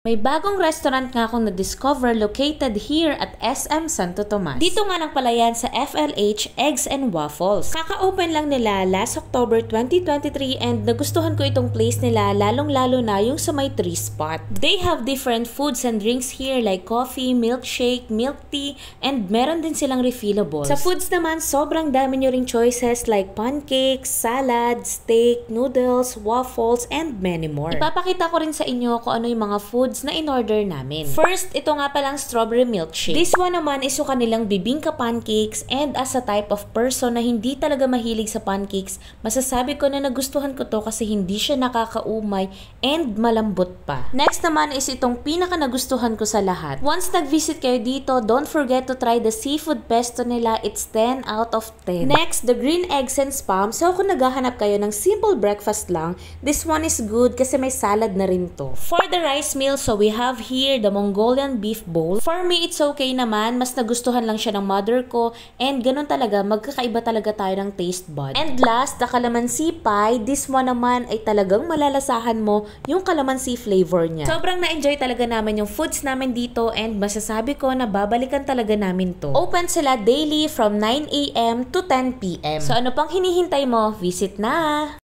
May bagong restaurant nga akong na-discover located here at SM Santo Tomas. Dito nga lang pala yan sa FLH Eggs and Waffles. Kaka-open lang nila last October 2023 and nagustuhan ko itong place nila lalong-lalo na yung sa may 3 spot. They have different foods and drinks here like coffee, milkshake, milk tea, and meron din silang refillables. Sa foods naman, sobrang dami nyo ring choices like pancakes, salad, steak, noodles, waffles, and many more. Ipapakita ko rin sa inyo kung ano yung mga foods na in-order namin. First, ito nga palang strawberry milkshake. This one naman is yung kanilang bibingka pancakes, and as a type of person na hindi talaga mahilig sa pancakes, masasabi ko na nagustuhan ko to kasi hindi siya nakakaumay and malambot pa. Next naman is itong pinaka nagustuhan ko sa lahat. Once nag-visit kayo dito, don't forget to try the seafood pesto nila. It's 10 out of 10. Next, the green eggs and spam. So kung naghahanap kayo ng simple breakfast lang, this one is good kasi may salad na rin to. For the rice meal, so we have here the Mongolian beef bowl. For me, it's okay naman. Mas nagustuhan lang siya ng mother ko. And ganun talaga, magkakaiba talaga tayo ng taste bud. And last, the calamansi pie. This one naman ay talagang malalasahan mo yung calamansi flavor niya. Sobrang na-enjoy talaga namin yung foods namin dito and masasabi ko na babalikan talaga namin to. Open sila daily from 9 AM to 10 PM. So ano pang hinihintay mo? Visit na!